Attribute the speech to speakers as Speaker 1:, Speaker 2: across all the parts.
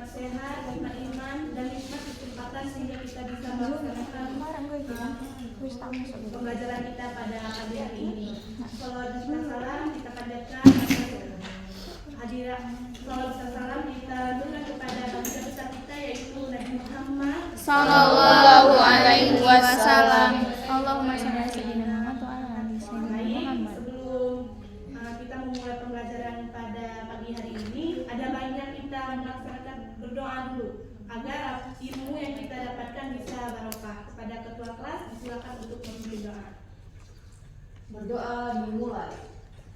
Speaker 1: sehat, nikmat iman, dan nikmat kesempatan sehingga kita bisa melaksanakan pembelajaran kita pada pagi hari ini. Salawat dan salam kita panjatkan hadirat. Salawat dan salam kita berikan kepada bangsa besar kita yaitu Nabi Muhammad
Speaker 2: Sallallahu alaihi wasallam.
Speaker 3: Allahumma shalli ala sayyidina Muhammad wa ala ali sayyidina Muhammad.
Speaker 1: Sebelum kita memulai pembelajaran pada pagi hari ini, ada baiknya kita melaksanakan berdoa dulu agar ilmu yang kita dapatkan bisa barokah. Kepada ketua kelas disilakan untuk memberi doa.
Speaker 4: Berdoa dimulai.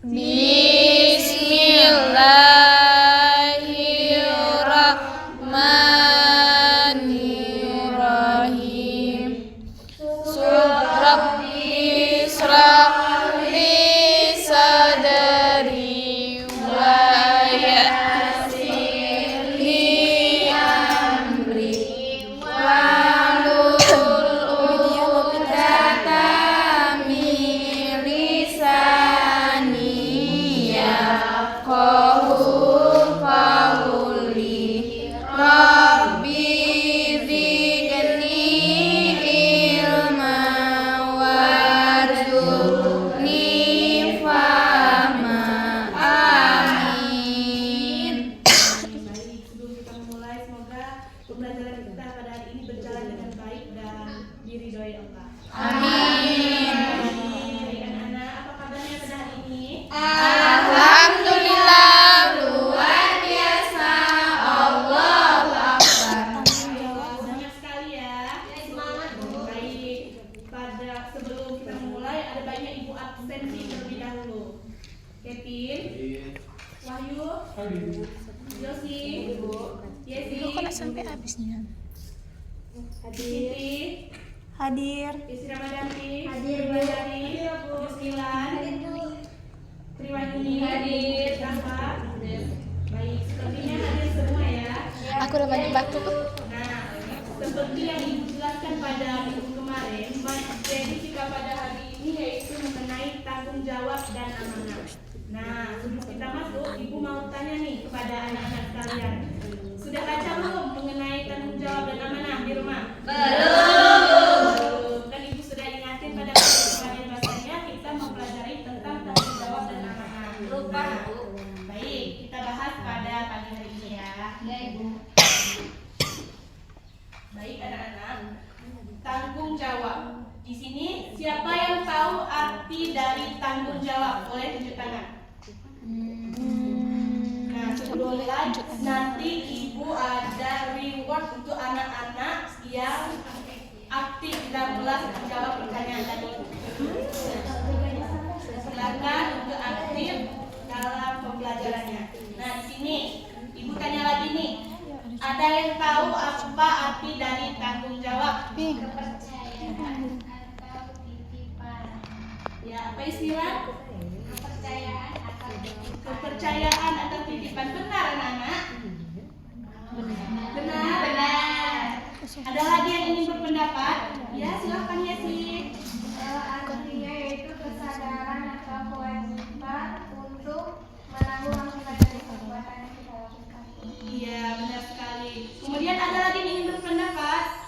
Speaker 2: Bismillahirrahmanirrahim. Rabbi israh li sadri wa yassir li amri wahlul 'uqdatam min lisani yafqahu qawli. Rabbi zidni ilma warzuqni fahma. Amin.
Speaker 1: Baik, sebelum kita memulai, semoga pembelajaran kita pada hari ini berjalan dengan baik dan diridhoi Allah.
Speaker 2: Amin.
Speaker 1: Baik anak-anak, apa kabarnya pada hari ini?
Speaker 2: Alhamdulillah, luar biasa. Allahu Akbar.
Speaker 1: Banyak sekali ya. Semangat. Baik, pada sebelum kita memulai ada banyak ibu absensi terlebih dahulu. Kevin, Wahyu, Yosi, Yesi,
Speaker 3: Sampai habisnya.
Speaker 1: Siti,
Speaker 3: Hadir.
Speaker 1: Yesi Ramadhanti, Bandari, Muslilan, Triwayuni, hadir, Rafa. Baik, sepertinya hadir semua ya.
Speaker 3: Aku udah banyak batuk.
Speaker 1: Nah, seperti yang Ibu jelaskan pada minggu kemarin, materi kita pada hari ini yaitu mengenai tanggung jawab dan amanah. Nah, sebelum kita masuk, Ibu mau tanya nih kepada anak-anak sekalian. Sudah baca belum mengenai tanggung jawab dan amanah di rumah? Belum. Kan Ibu sudah ingatin pada kemarin bahasanya kita mempelajari tentang tanggung jawab dan amanah. Lupa. Baik, kita bahas pada pagi hari ini ya.
Speaker 4: Ya, Ibu.
Speaker 1: Baik anak-anak, tanggung jawab. Di sini siapa yang tahu arti dari tanggung jawab? Boleh tunjuk tangan. Nah, sebelum mulai nanti Ibu ada reward untuk anak-anak yang aktif dalam menjawab pertanyaan tadi. Silakan untuk aktif dalam pembelajarannya. Nah, di sini Ibu tanya lagi nih. Ada yang tahu apa arti dari tanggung jawab?
Speaker 4: Kepercayaan atau titipan.
Speaker 1: Ya, apa istilah?
Speaker 4: Kepercayaan atau titipan.
Speaker 1: Kepercayaan atau titipan. Benar anak-anak? Benar?
Speaker 4: Benar.
Speaker 1: Ada lagi yang ingin berpendapat? Ya, silakan ya sih.
Speaker 4: Artinya yaitu kesadaran atau kewajiban untuk menanggung akibat dari perbuatan yang kita lakukan.
Speaker 1: Iya, benar sekali. Kemudian ada lagi yang ingin berpendapat?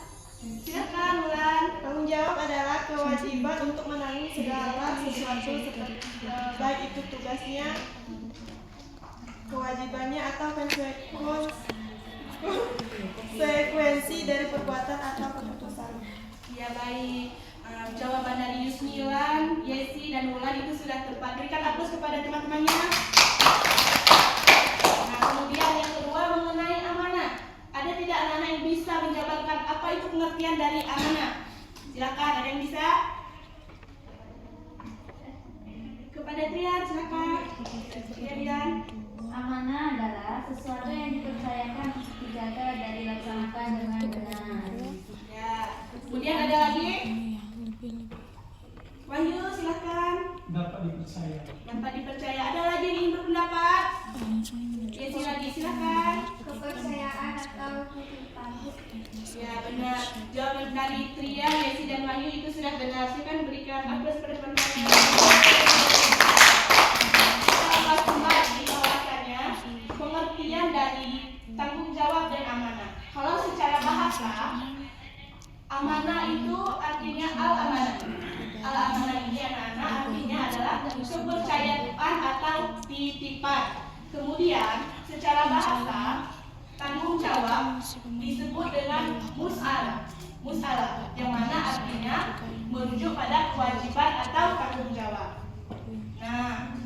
Speaker 1: Silakan, Wulan.
Speaker 5: Tanggung jawab adalah kewajiban untuk menanggung segala sesuatu seperti baik itu tugasnya, kewajibannya atau konsekuensi dari perbuatan atau keputusan.
Speaker 1: Ya, baik. Jawaban dari Yusmilan, Yesi, dan Wulan itu sudah tepat. Berikan aplaus kepada teman-temannya. Nah, kemudian yang kedua mengenai amanah. Ada tidak anak-anak yang bisa menjabarkan apa itu pengertian dari amanah? Silakan, ada yang bisa? Kepada Trian, silakan. Trian.
Speaker 4: Amanah adalah sesuatu yang dipercayakan untuk dijaga dan dilaksanakan dengan benar.
Speaker 1: Ya. Kemudian ada lagi? Wahyu, silakan.
Speaker 6: Dapat dipercaya.
Speaker 1: Dapat dipercaya. Ada lagi yang ingin berpendapat? Yesi lagi, silakan.
Speaker 4: Kepercayaan atau titipan.
Speaker 1: Ya, benar. Jawaban dari Trian, Yesi, dan Wahyu itu sudah benar. Silakan berikan aplaus pada teman-teman. Kita bahas kembali bahwasannya pengertian dari tanggung jawab dan amanah. bahasa, amanah itu artinya al-amanah. Al-amanah ini anak-anak artinya adalah kepercayaan atau titipan. Kemudian secara bahasa, tanggung jawab disebut dengan mus'alah. Mus'alah yang mana artinya merujuk pada kewajiban atau tanggung jawab. Nah,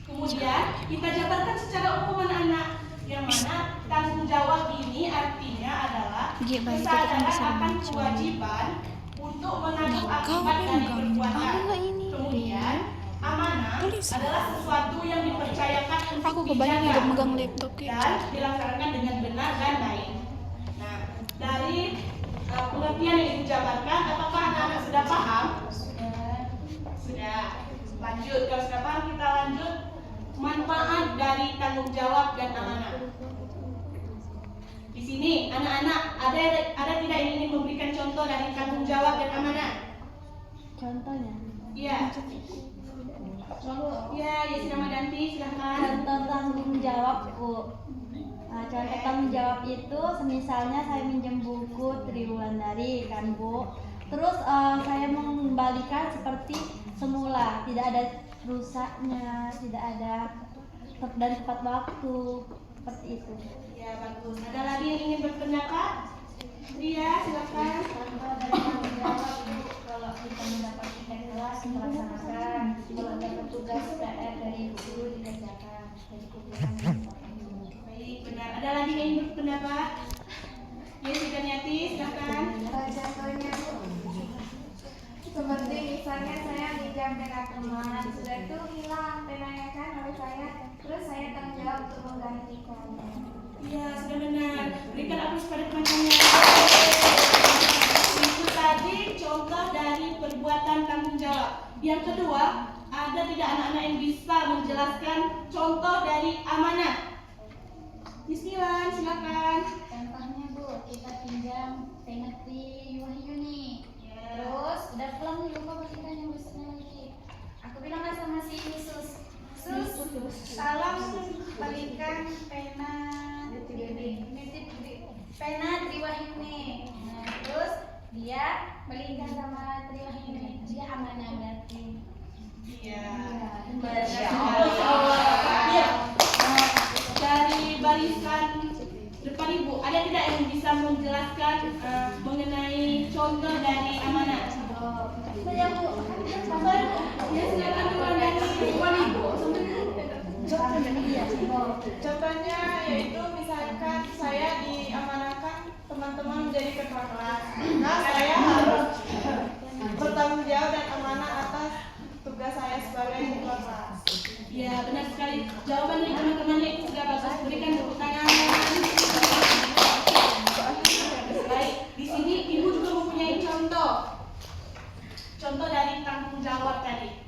Speaker 1: kemudian kita jabarkan secara umum anak-anak, yang mana tanggung jawab ini artinya adalah kesadaran akan kewajiban untuk menanggung akibat dari perbuatan. Kemudian amanah adalah sesuatu yang dipercayakan untuk dijaga
Speaker 3: megang laptop
Speaker 1: dan dilaksanakan dengan benar dan baik. Nah, dari pengertian yang Ibu jabarkan, apakah anak-anak sudah paham? Sudah. Lanjut, kalau sudah paham kita lanjut. Manfaat dari tanggung jawab dan amanah. Di sini anak-anak ada tidak yang ingin memberikan contoh dari tanggung jawab dan amanah?
Speaker 3: Contohnya?
Speaker 1: Iya. Ya, Yesi Ramadanti, silahkan.
Speaker 3: Contoh tanggung jawab, Bu. Contoh tanggung jawab itu misalnya saya minjem buku Triwulandari kan, Bu. Terus saya mengembalikan seperti semula, tidak ada rusaknya, tidak ada dan tepat waktu, seperti itu.
Speaker 1: Ya, bagus. Ada lagi yang ingin berpendapat? Iya, silakan.
Speaker 4: Contoh dari tanggung jawab itu kalau kita mendapat feedback kelas kita laksanakan, kalau dapat tugas PR dari guru dikerjakan, dari kumpulan.
Speaker 1: Baik, benar. Ada lagi yang ingin berpendapat? Yesi Daniati, silakan.
Speaker 4: Contohnya seperti misalnya saya minjam pena teman, sudah itu hilang penanya kan oleh saya, terus saya tanggung jawab untuk menggantikannya.
Speaker 1: Iya, sudah benar. Berikan aplaus pada teman-temannya. Itu tadi contoh dari perbuatan tanggung jawab. Yang kedua, ada tidak anak-anak yang bisa menjelaskan contoh dari amanah? Bismillah, silakan.
Speaker 2: Contohnya Bu, kita pinjam pena di Wahyuni. Terus udah pulang nih lupa balikan yang besarnya lagi. Aku bilang kan sama si ini sus,
Speaker 4: Salam balikan pena
Speaker 2: pena Triwahyuni. Nah, terus dia balikan sama Triwahyuni. Dia amanah berarti.
Speaker 1: Iya.
Speaker 2: Masya
Speaker 1: Iya. Dari barisan depan Ibu, ada tidak yang bisa menjelaskan mengenai contoh dari amanah?
Speaker 2: Saya Bu.
Speaker 1: Ya, silakan Tuan dari Ibu.
Speaker 5: Contohnya yaitu misalkan saya diamanahkan teman-teman menjadi ketua kelas. Nah, saya harus bertanggung jawab dan amanah atas tugas saya sebagai ketua kelas.
Speaker 1: Ya, benar sekali. Jawaban dari teman-temannya itu sudah bagus. Berikan tepuk tangan. Baik, di sini Ibu juga mempunyai contoh. Contoh dari tanggung jawab tadi.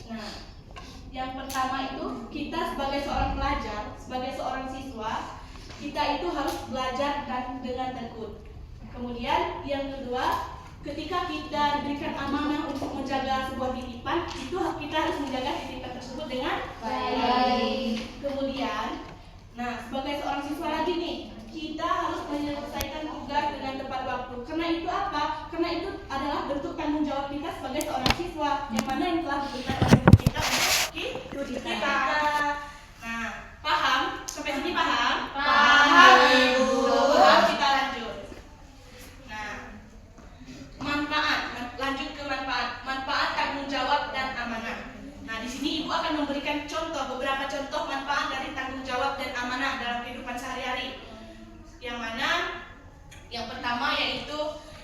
Speaker 1: Nah, yang pertama itu kita sebagai seorang pelajar, sebagai seorang siswa, kita itu harus belajar dengan tekun. Kemudian yang kedua, ketika kita diberikan amanah untuk menjaga sebuah titipan, itu kita harus menjaga titipan tersebut dengan baik. Kemudian, nah sebagai seorang siswa lagi nih, kita harus menyelesaikan tugas dengan tepat waktu. Karena itu apa? Karena itu adalah bentuk tanggung jawab kita sebagai seorang siswa, yang mana yang telah diberikan oleh guru kita untuk kita. Nah, paham? Sampai sini paham? Paham, Ibu. Paham, kita lanjut. Nah, manfaat. Lanjut ke manfaat. Manfaat tanggung jawab dan amanah. Nah, di sini Ibu akan memberikan beberapa contoh manfaat dari tanggung jawab dan amanah dalam kehidupan sehari-hari. Yang mana yang pertama yaitu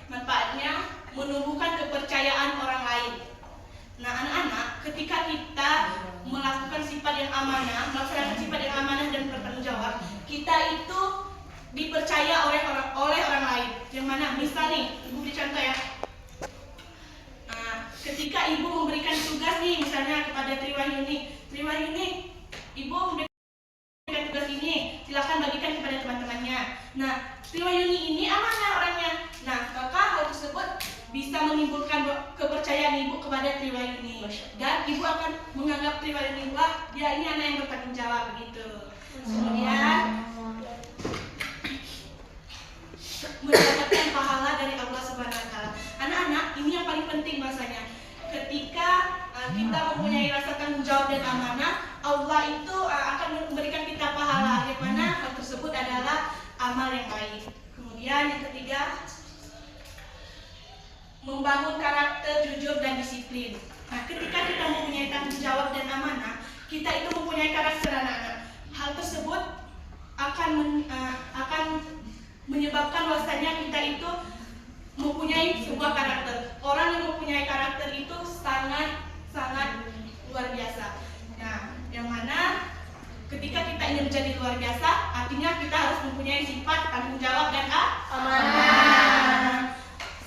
Speaker 1: manfaatnya menumbuhkan kepercayaan orang lain. Nah, anak-anak, ketika kita melakukan sifat yang amanah, melaksanakan sifat yang amanah dan bertanggung jawab, kita itu dipercaya oleh orang lain. Yang mana, misal nih, Ibu beri contoh ya. Nah, ketika Ibu memberikan tugas nih, misalnya kepada Triwahyuni, Ibu memberikan tugas ini, silakan bagikan kepada teman-temannya. Nah, Triwahyuni ini amanah orangnya. Nah, maka hal tersebut bisa menimbulkan kepercayaan Ibu kepada Triwahyuni, dan Ibu akan menganggap Triwahyuni, wah dia ini anak yang bertanggung jawab begitu. Kemudian kita mempunyai rasa tanggung jawab dan amanah, Allah itu akan memberikan kita pahala, yang mana hal tersebut adalah amal yang baik. Kemudian yang ketiga, membangun karakter, jujur dan disiplin. Nah, ketika kita mempunyai tanggung jawab dan amanah, kita itu mempunyai karakter anak-anak. Hal tersebut akan menyebabkan bahwasanya kita itu mempunyai sebuah karakter. Orang yang mempunyai karakter itu sangat luar biasa. Nah, yang mana ketika kita ingin menjadi luar biasa, artinya kita harus mempunyai sifat tanggung jawab dan amanah.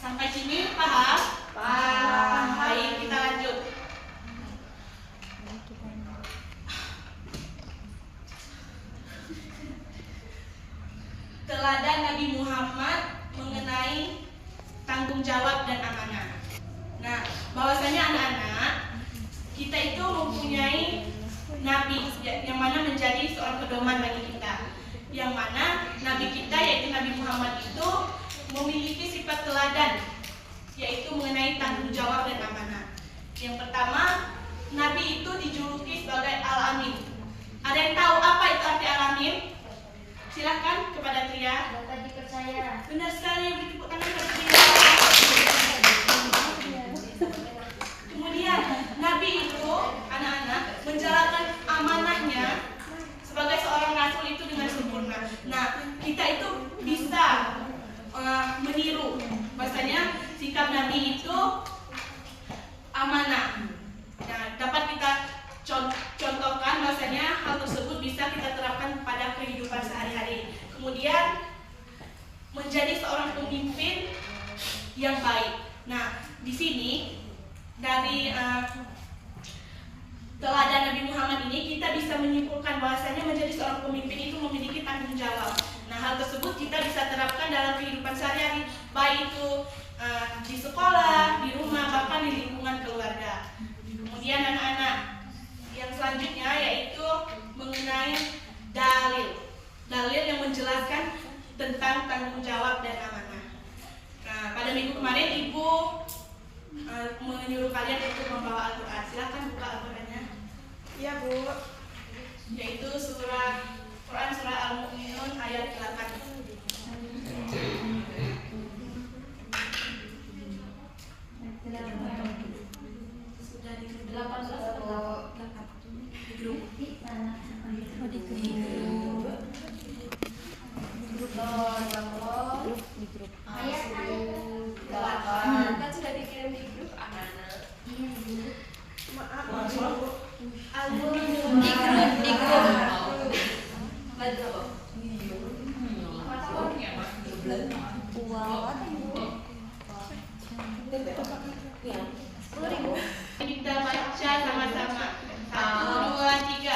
Speaker 1: Sampai sini paham? Paham. Baik, kita lanjut. Teladan Nabi Muhammad mengenai tanggung jawab dan amanah. Nah, bahwasanya anak-anak, kita itu mempunyai nabi yang mana menjadi seorang pedoman bagi kita. Yang mana nabi kita yaitu Nabi Muhammad itu memiliki sifat teladan, yaitu mengenai tanggung jawab dan amanah. Yang pertama, nabi itu dijuluki sebagai Al-Amin. Ada yang tahu apa itu arti Al-Amin? Silahkan kepada Tria.
Speaker 2: Dapat dipercaya.
Speaker 1: Benar sekali, beri tepuk tangan kepada Tria. Kemudian Nabi itu anak-anak menjalankan amanahnya sebagai seorang rasul itu dengan sempurna. Nah, kita itu bisa meniru bahasanya sikap Nabi itu amanah. Nah, dapat kita contohkan bahasanya hal tersebut bisa kita terapkan pada kehidupan sehari-hari. Kemudian menjadi seorang pemimpin yang baik. Nah, di sini dari teladan Nabi Muhammad ini kita bisa menyimpulkan bahwasanya menjadi seorang pemimpin itu memiliki tanggung jawab. Nah, hal tersebut kita bisa terapkan dalam kehidupan sehari-hari, baik itu di sekolah, di rumah, bahkan di lingkungan keluarga. Kemudian anak-anak, yang selanjutnya yaitu mengenai dalil yang menjelaskan tentang tanggung jawab dan amanah. Nah, pada minggu kemarin Ibu menyuruh kalian untuk membawa Al-Quran. Silakan buka Al-Qurannya.
Speaker 5: Iya, Bu.
Speaker 1: Yaitu Quran surah Al-Mu'minun ayat 8. Sudah di 18 atau 8? Di grup.
Speaker 2: Ayat
Speaker 1: 8. Kan sudah dikirim di grup anak-anak.
Speaker 5: Maaf, Bu.
Speaker 1: Al-Mu'minun
Speaker 3: Di grup.
Speaker 1: Kita baca sama-sama. 1, 2, 3.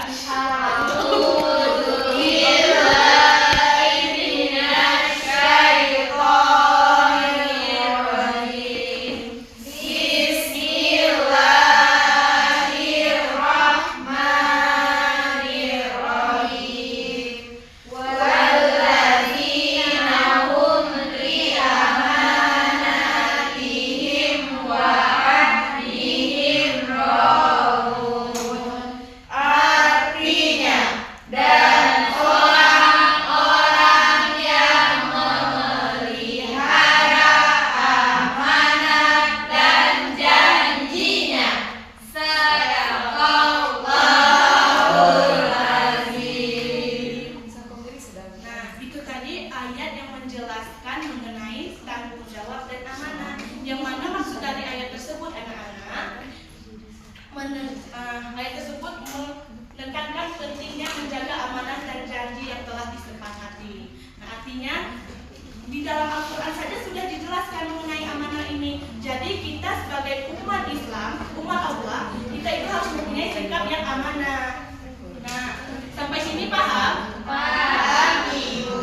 Speaker 1: Ayat tersebut menekankan pentingnya menjaga amanah dan janji yang telah disepakati. Nah, artinya di dalam Al-Quran saja sudah dijelaskan mengenai amanah ini. Jadi kita sebagai umat Islam, umat Allah, kita itu harus mempunyai sikap yang amanah. Nah, sampai sini paham? Paham, Ibu.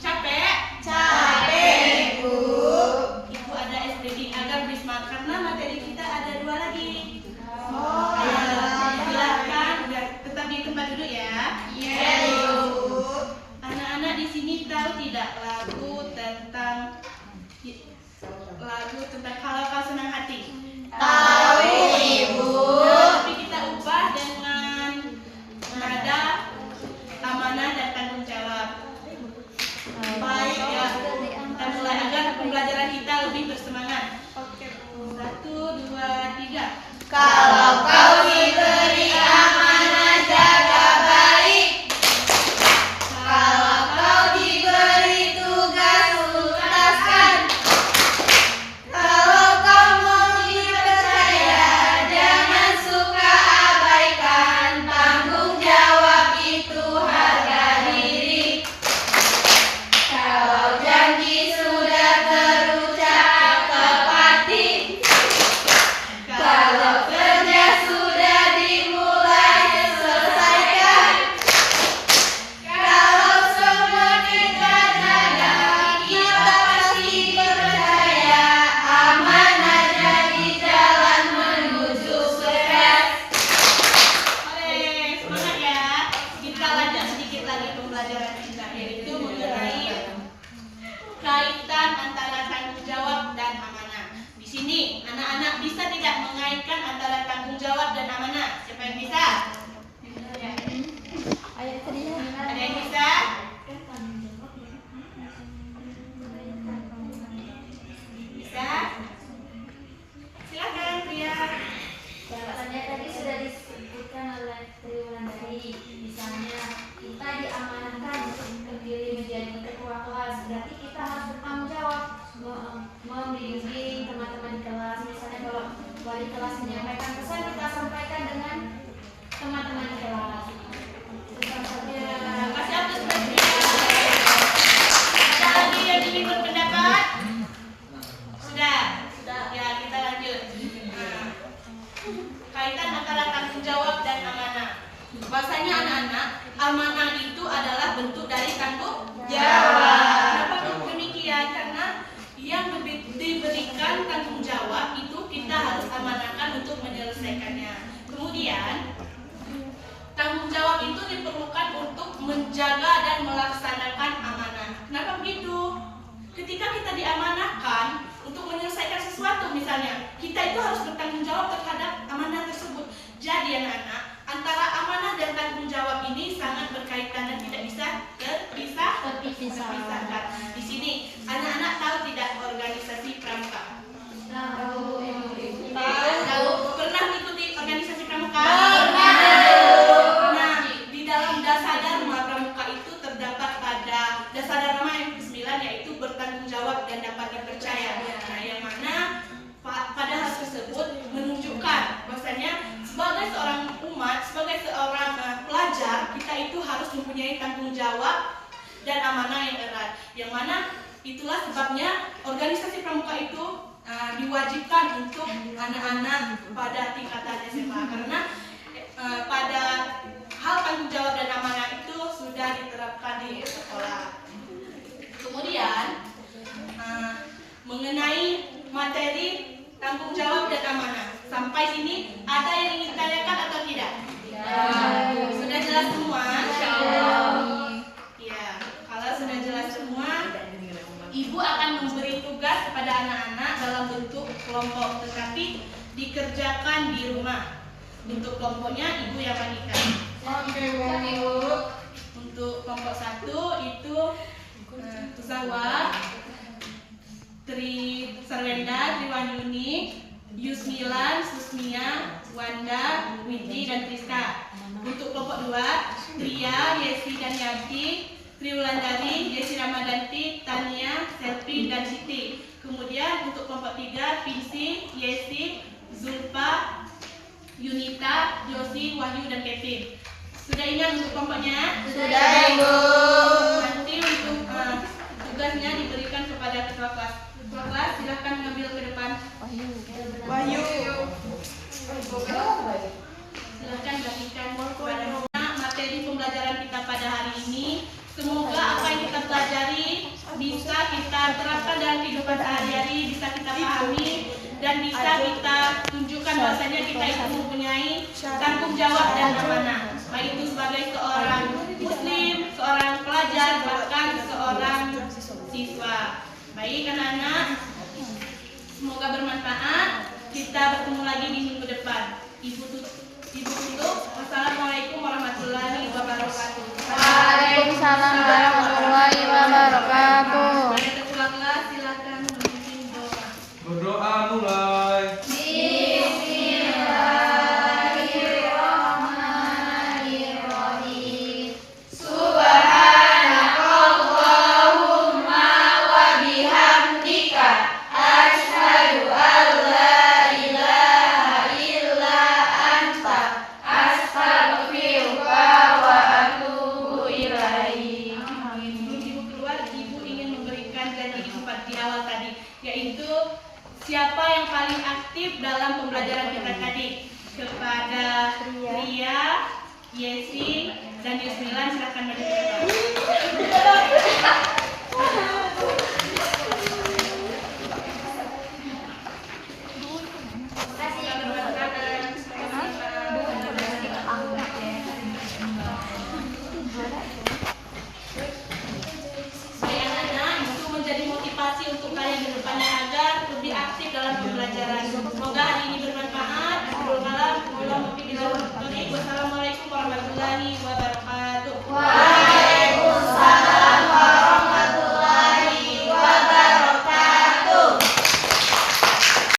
Speaker 1: Capek? Capek, Bu. Ibu ada SPG agar Bisma karena materi kita ada 2 lagi. Silakan, tetap di tempat duduk ya. Iya, Ibu. Anak-anak di sini tahu tidak lagu tentang kalau kau senang hati? Tahu, Ibu. pembelajaran kita, yaitu mengenai kaitan antara tanggung jawab dan amanah. Di sini anak-anak bisa tidak mengaitkan antara tanggung jawab dan amanah? Siapa yang bisa? Ada yang bisa? Bisa? Silakan Pria.
Speaker 2: Jawabannya tadi sudah disebutkan oleh Triwulandari. Misalnya kita diamanahkan untuk terpilih menjadi ketua kelas, berarti kita harus bertanggung jawab membimbing teman-teman di kelas. Misalnya kalau wali kelas menyampaikan pesan, kita sampaikan dengan teman-teman di kelas.
Speaker 1: Terima kasih atas perhatian. Ada lagi yang ingin berpendapat? Sudah. Ya, kita lanjut. Nah, kaitan antara tanggung jawab dan amanah. Bahasanya anak-anak, amanah itu adalah bentuk dari tanggung jawab. Kenapa demikian? Karena yang diberikan tanggung jawab itu kita harus amanahkan untuk menyelesaikannya. Kemudian tanggung jawab itu diperlukan untuk menjaga dan melaksanakan amanah. Kenapa begitu? Ketika kita diamanahkan untuk menyelesaikan sesuatu, misalnya, kita itu harus bertanggung jawab terhadap amanah tersebut. Jadi anak-anak, antara amanah dan tanggung jawab ini sangat berkaitan dan tidak bisa terpisahkan. Di sini, anak-anak tahu tidak organisasi pramuka? Tahu. Pernah mengikuti organisasi pramuka? Nah, di dalam Dasadharma pramuka itu terdapat pada Dasadharma yang ke-9, yaitu bertanggung jawab dan dapat dipercaya. Nah, yang mana pada hal tersebut menunjukkan bahwasanya sebagai seorang umat, sebagai seorang pelajar, kita itu harus mempunyai tanggung jawab dan amanah yang erat. Yang mana itulah sebabnya organisasi pramuka itu diwajibkan untuk anak-anak pada tingkatan SMA, karena pada hal tanggung jawab dan amanah itu sudah diterapkan di sekolah. Kemudian mengenai materi tanggung jawab dan amanah, sampai sini ada yang ingin tanyakan atau tidak? Sudah jelas semua? Ya, kalau sudah jelas semua, ibu akan memberi tugas kepada anak-anak dalam bentuk kelompok, tetapi dikerjakan di rumah. Bentuk kelompoknya ibu yang bagikan.
Speaker 5: Oke, Bu.
Speaker 1: Untuk kelompok 1 itu Tusawat, Tri Sarwenda, Triwanyuni, Yusmilan, Susmia, Wanda, Widi, dan Triska. Untuk kelompok 2, Tria, Yesi, dan Yanti, Triwulandari, Yesi Ramadanti, Tania, Selvi, dan Siti. Kemudian untuk kelompok 3, Pinsi, Yesi, Zulfa, Yunita, Josi, Wahyu, dan Kevin. Sudah ingat untuk kelompoknya?
Speaker 5: Sudah, Ibu.
Speaker 1: Nanti untuk tugasnya diberikan kepada ketua kelas. Ketua kelas silahkan mengambil ke depan.
Speaker 5: Wahyu.
Speaker 1: Silahkan bagikan kepada materi pembelajaran kita pada hari ini. Semoga apa yang kita pelajari bisa kita terapkan dalam kehidupan sehari-hari, bisa kita pahami, dan bisa kita tunjukkan bahwasanya kita itu mempunyai tanggung jawab dan amanah, baik itu sebagai seorang muslim, seorang pelajar, bahkan seorang siswa. Baik anak-anak, semoga bermanfaat. Kita bertemu lagi di minggu depan. Ibu tutup. Wassalamualaikum warahmatullahi wabarakatuh.
Speaker 4: Waalaikumsalam warahmatullahi wabarakatuh.
Speaker 1: Pada ketua kelas silakan memimpin doa.
Speaker 6: Berdoa mulai.
Speaker 2: Bismillahirrahmanirrahim. Subhanakallahumma wa bihamdika asyhadu an la ilaha illa anta astaghfiruka wa atubu ilaik.
Speaker 1: Sebelum ibu keluar, ibu ingin memberikan janji empat di awal tadi, yaitu siapa yang paling aktif dalam pembelajaran kita tadi. Kepada Ria, Yesi, dan Yusmilan silahkan maju ke depan.